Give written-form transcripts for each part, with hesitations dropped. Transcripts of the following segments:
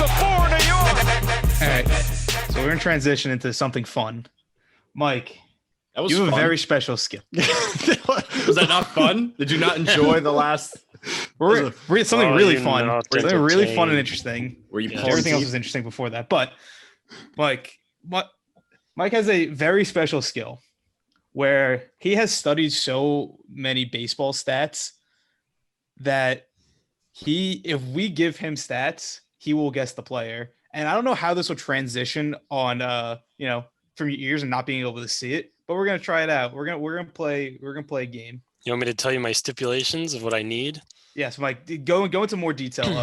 for New York. All right, so we're gonna transition into something fun. Mike, That was you have fun. a very special skill. Was that not fun? Did you not enjoy the last? We're something Oh, really you fun. not Something really fun and entertained. interesting. Were you Yeah. pulling Everything else teeth? was interesting before that, but Mike has a very special skill where he has studied so many baseball stats that if we give him stats, he will guess the player. And I don't know how this will transition on from your ears and not being able to see it, but we're gonna try it out. We're gonna play a game. You want me to tell you my stipulations of what I need? Yes, Mike, go into more detail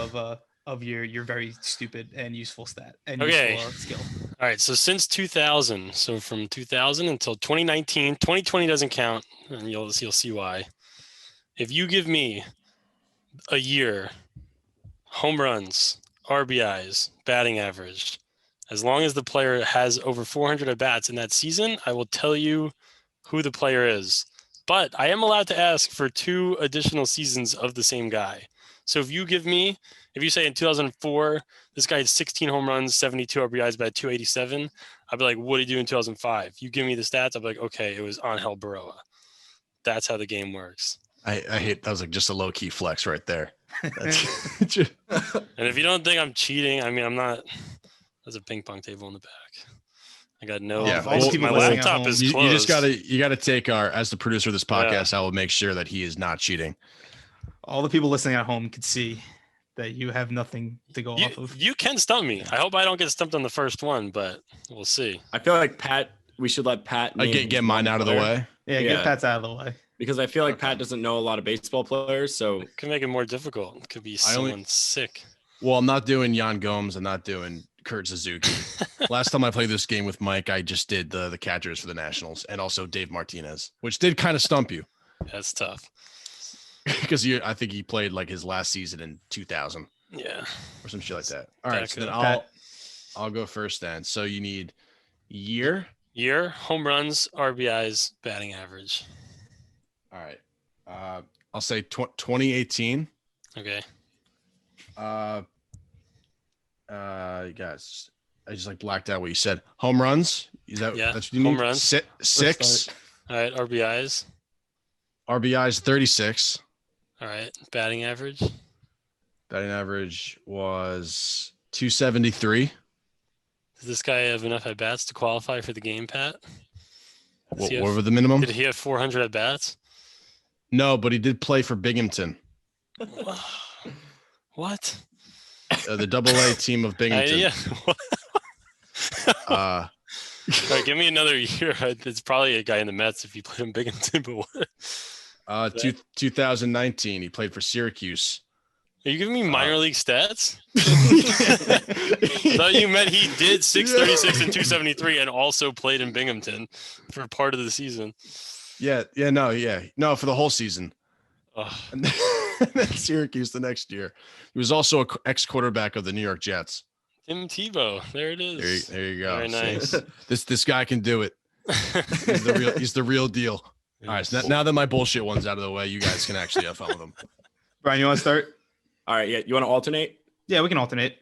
of your very stupid and useful stat and Okay. useful skill. All right. So since 2000, so from 2000 until 2019, 2020 doesn't count, and you'll see why. If you give me a year, home runs, RBIs, batting average, as long as the player has over 400 at bats in that season, I will tell you who the player is. But I am allowed to ask for 2 additional seasons of the same guy. So if you say in 2004, this guy had 16 home runs, 72 RBIs, batted 287, I'd be like, what did he do in 2005? You give me the stats, I'll be like, okay, it was Angel Baroa. That's how the game works. I hate that was like just a low key flex right there. That's And if you don't think I'm cheating, I mean, I'm not. There's a ping pong table in the back. I got no. Yeah, my all the people listening at laptop home, is you closed. just gotta take as the producer of this podcast, I will make sure that he is not cheating. All the people listening at home could see that you have nothing to go off of. You can stump me. I hope I don't get stumped on the first one, but we'll see. I feel like we should let Pat Get mine out of the way. Yeah, Yeah. get Pat's out of the way. because I feel like Pat doesn't know a lot of baseball players. So It could make it more difficult. It could be someone sick. Well, I'm not doing Jan Gomes. I'm not doing Kurt Suzuki. Last time I played this game with Mike, I just did the catchers for the Nationals and also Dave Martinez, which did kind of stump you That's tough. because I think he played like his last season in 2000 Yeah. or some shit like that. All right, so then Pat. I'll go first then. So you need year. Year, home runs, RBIs, batting average. All right. I'll say 2018. Okay. You guys, I just like blacked out what you said. Home runs. Is that Yeah, that's what you home need? runs. Six. All right. RBIs. RBIs 36. All right. Batting average. Batting average was 273. Does this guy have enough at bats to qualify for the game, Pat? What were the minimum? Did he have 400 at bats? No, but he did play for Binghamton, What? the AA team of Binghamton. Yeah. Uh, All right, give me another year. It's probably a guy in the Mets if you played in Binghamton. But what? 2019, he played for Syracuse. Are you giving me minor league stats? I thought you meant he did 636 and 273 and also played in Binghamton for part of the season. No, for the whole season. Ugh. And then Syracuse the next year. He was also an ex-quarterback of the New York Jets. Tim Tebow. There it is. There you go. Very nice. This guy can do it. He's the real deal. All right, so now that my bullshit one's out of the way, you guys can actually have fun with him. Brian, you want to start? all right, yeah, you want to alternate? Yeah, we can alternate.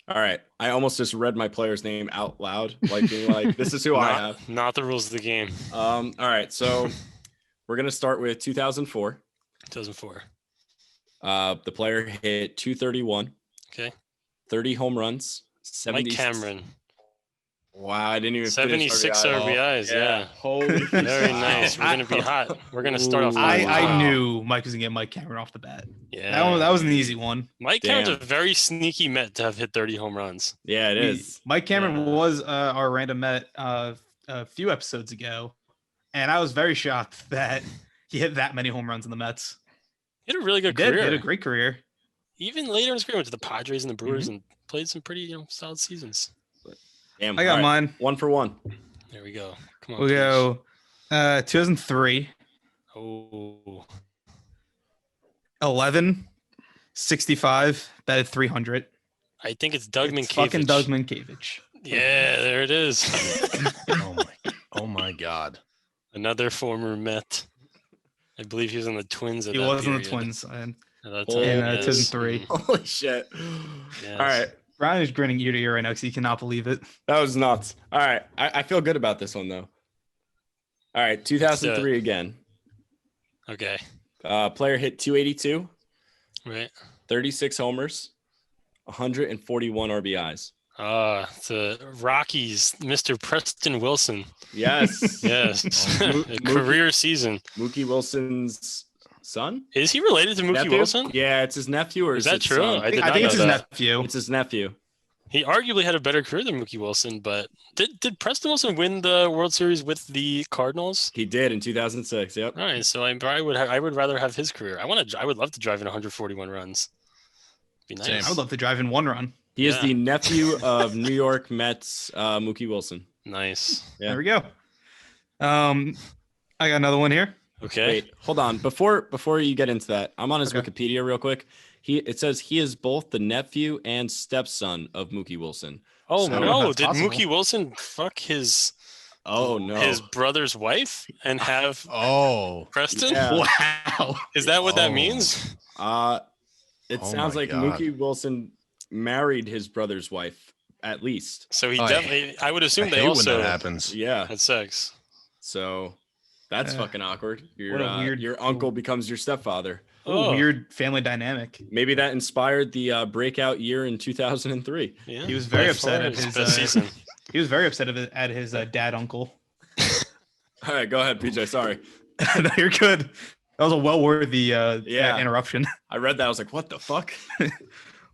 All right, I almost just read my player's name out loud, like being like, "This is who I have." Not the rules of the game. All right, so we're gonna start with 2004. 2004. The player hit 231, Okay. 30 home runs, 70. Mike Cameron. Wow, I didn't even 76 finish RBIs. Yeah. Holy Very nice. We're going to be hot. We're going to start off. I knew Mike was gonna get Mike Cameron off the bat. Yeah. That was an easy one. Mike Cameron's a very sneaky Met to have hit 30 home runs. Yeah, it is. Mike Cameron was our random Met a few episodes ago, and I was very shocked that he hit that many home runs in the Mets. He had a really good He career. had a great career. Even later in his career, went to the Padres and the Brewers and played some pretty solid seasons. Damn, I got all right, mine. 1 for 1. There we go. Come on. We'll please. go 2003, Oh, 11, 65, batted 300. I think it's Doug It's Minkiewicz. fucking Doug Minkiewicz. Yeah, there it is. Oh my God. Another former Met. I believe he was on the Twins. He was on the Twins At that Oh, time. in yes. 2003. Holy shit. Yes. All right. Bryan is grinning ear to ear right now because he cannot believe it. That was nuts. All right. I feel good about this one, though. All right. 2003 again. Okay. Player hit 282, Right. 36 homers, 141 RBIs. The Rockies, Mr. Preston Wilson. Yes. Yes. Mo- A career season. Mookie Wilson's son? Is he related to Mookie Nephew? Wilson? Yeah, it's his nephew, or Is that his true? son? I did not think know it's his that. nephew. It's his nephew. He arguably had a better career than Mookie Wilson, but did Preston Wilson win the World Series with the Cardinals? He did in 2006. Yep. All right, so I would rather have his career. I would love to drive in 141 runs. Be nice. Same. I would love to drive in 1 run. He is the nephew of New York Mets Mookie Wilson. Nice. Yeah. There we go. I got another one here. Okay. Wait, hold on. Before you get into that, I'm on his Okay. Wikipedia real quick. It says he is both the nephew and stepson of Mookie Wilson. Oh So- no! That's Did possible. Mookie Wilson fuck his Oh no. his brother's wife and have Oh, Preston? Yeah. Wow. Is that what that Oh. means? It Oh sounds my like God. Mookie Wilson married his brother's wife, at least. So he I definitely. I would I assume hate they when also that happens. Yeah. had sex. So that's Yeah. fucking awkward. What a weird- Your uncle becomes your stepfather. Oh, weird family dynamic. Maybe that inspired the breakout year in 2003. Yeah. He was very By upset far at his his, best season. He was very upset at his dad uncle. All right, go ahead, PJ. Sorry. No, you're good. That was a well worthy interruption. I read that. I was like, what the fuck?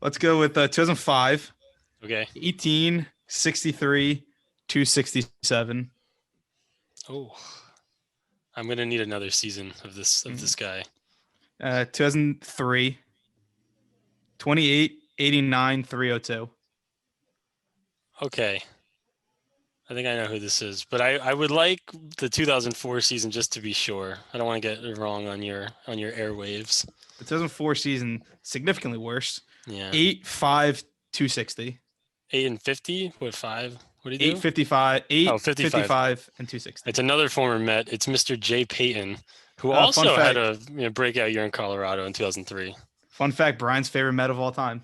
Let's go with 2005, Okay. 18, 63, 267. Oh, I'm gonna need another season of this guy. 2003, 28, 89, 302. Okay. I think I know who this is, but I would like the 2004 season just to be sure. I don't want to get it wrong on your airwaves. The 2004 season, significantly worse. Yeah. 8, 5, 260. 8 and 50. What 5? What did he do? 855, 8, Oh, 55. 55, and 260. It's another former Met. It's Mr. Jay Payton, who Fun also had fact. a breakout year in Colorado in 2003. Fun fact, Brian's favorite Met of all time.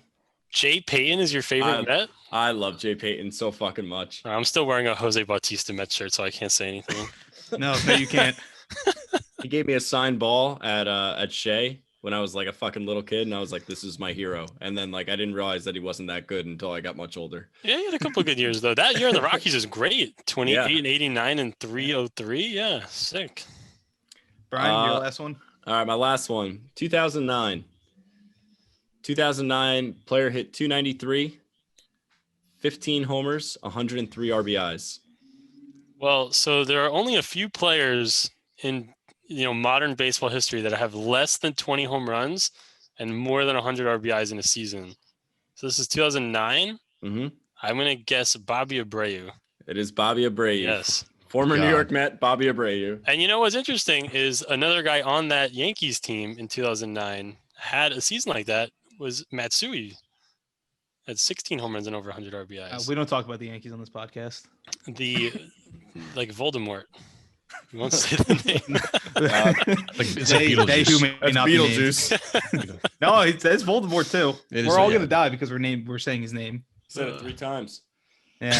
Jay Payton is your favorite Met? I love Jay Payton so fucking much. I'm still wearing a Jose Bautista Met shirt, so I can't say anything. No, you can't. He gave me a signed ball at Shea when I was like a fucking little kid, and I was like, this is my hero. And then like I didn't realize that he wasn't that good until I got much older. Yeah, he had a couple of good years though. That year in the Rockies is great. 28 Yeah. and 89 and 303. Yeah, sick. Brian, your last one? All right, my last one, 2009. 2009 player hit 293, 15 homers, 103 RBIs. Well, so there are only a few players in modern baseball history that have less than 20 home runs and more than 100 RBIs in a season. So this is 2009. Mm-hmm. I'm gonna guess Bobby Abreu. It is Bobby Abreu. Yes. Former New God. York Met, Bobby Abreu. And you know what's interesting is another guy on that Yankees team in 2009 had a season like that was Matsui. Had 16 home runs and over 100 RBIs. We don't talk about the Yankees on this podcast. Like Voldemort. You won't say the name. Like, it's like They Beetlejuice. who may That's not be named. Beetlejuice. No, it's Voldemort too. It is, We're all yeah. gonna die because we're saying his name. Said it 3 times. Yeah.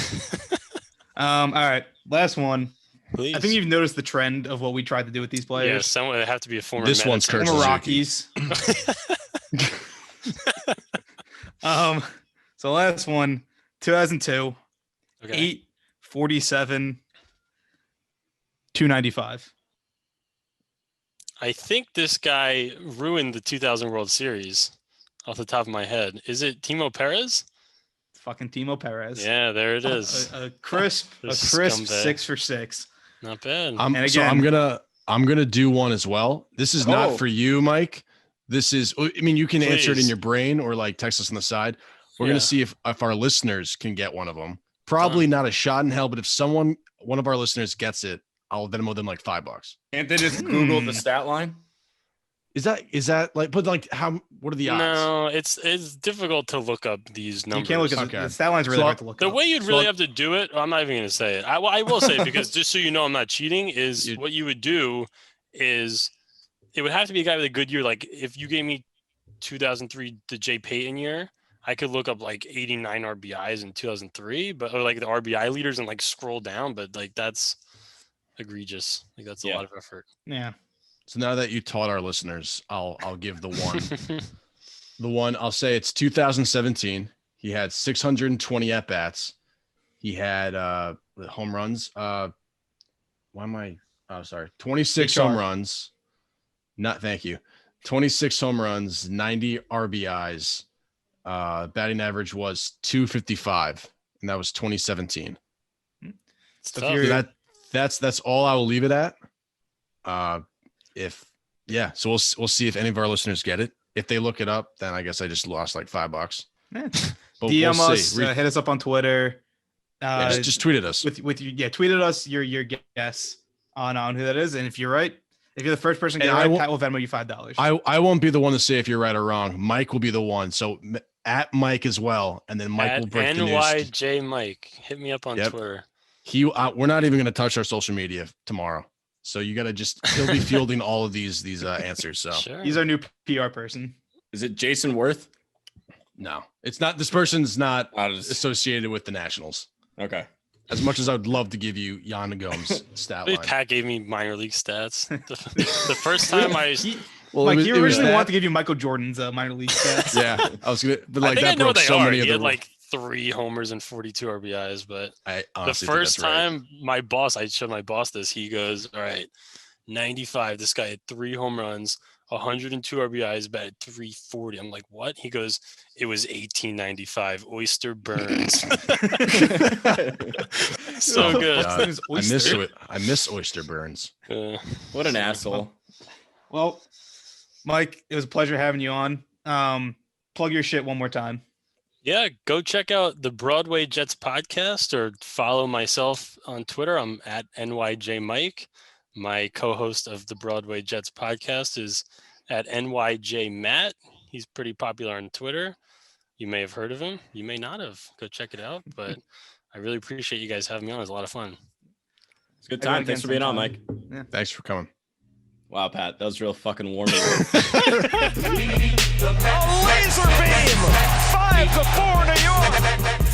All right. Last one. Please. I think you've noticed the trend of what we tried to do with these Yeah, players. someone would have to be a former. This Met one's at some Kurt Former Suzuki. Rockies. So last one, 2002, Okay. 8, 47, 295. I think this guy ruined the 2000 World Series off the top of my head. Is it Timo Perez? Fucking Timo Perez. Yeah, there it is. A crisp This 6 for 6. Not bad. And So again- I'm gonna do one as well. This is Oh. not for you, Mike. This is. I mean, you can answer it in Please. your brain or like text us on the side. We're Yeah. gonna see if our listeners can get one of them. Probably not a shot in hell, but if one of our listeners gets it, I'll Venmo them like $5. Can't they just Google the stat line? Is that like? But like, how? What are the odds? No, it's difficult to look up these You numbers. can't look at Okay. the stat line's really So hard to look The up. way you'd So- really have to do it, I'm not even going to say it. I will say it because just so you know I'm not cheating, is You- what you would do is it would have to be a guy with a good year. Like if you gave me 2003, the Jay Payton year, I could look up like 89 RBIs in 2003, but or like the RBI leaders and like scroll down, but like that's egregious. Like that's a lot of effort. Yeah. So now that you taught our listeners, I'll give the one. The one I'll say it's 2017. He had 620 at bats. He had home runs. Why am I? Oh, sorry. 26 home runs. Not thank you. 26 home runs, 90 RBIs. Batting average was 255, and that was 2017. Tough. That's all I will leave it at. So we'll see if any of our listeners get it. If they look it up, then I guess I just lost like $5. But DM we'll us, hit us up on Twitter. Just tweet at us tweet at us your guess on who that is, and if you're right, if you're the first person to get it right, Pat will Venmo you $5. I won't be the one to say if you're right or wrong. Mike will be the one. So at Mike as well, and then Mike will break the news. NYJ Mike, hit me up on Twitter. We're not even going to touch our social media tomorrow. So you got to he'll be fielding all of these answers. So sure. He's our new PR person. Is it Jason Worth? No, it's not. This person's not associated with the Nationals. Okay. As much as I would love to give you Yan Gomes' stat line. Pat gave me minor league stats. The first time he originally wanted to give you Michael Jordan's minor league stats. Yeah, I was gonna, but like I think that I know broke what they so are. many He of had the. like 3 homers and 42 RBIs, but I the first time I showed my boss this, he goes, "All right, 95. This guy had 3 home runs, 102 RBIs, batted 340." I'm like, "What?" He goes, "It was 1895. Oyster Burns." So good. I miss Oyster Burns. What an asshole. Well, Mike, it was a pleasure having you on. Plug your shit one more time. Yeah, go check out the Broadway Jets podcast or follow myself on Twitter. I'm at NYJ Mike. My co-host of the Broadway Jets podcast is at NYJ Matt. He's pretty popular on Twitter. You may have heard of him. You may not have. Go check it out. But I really appreciate you guys having me on. It was a lot of fun. It's a good time. Thanks for being on, Mike. Yeah. Thanks for coming. Wow, Pat, that was real fucking warm. A laser beam. 5-4 New York.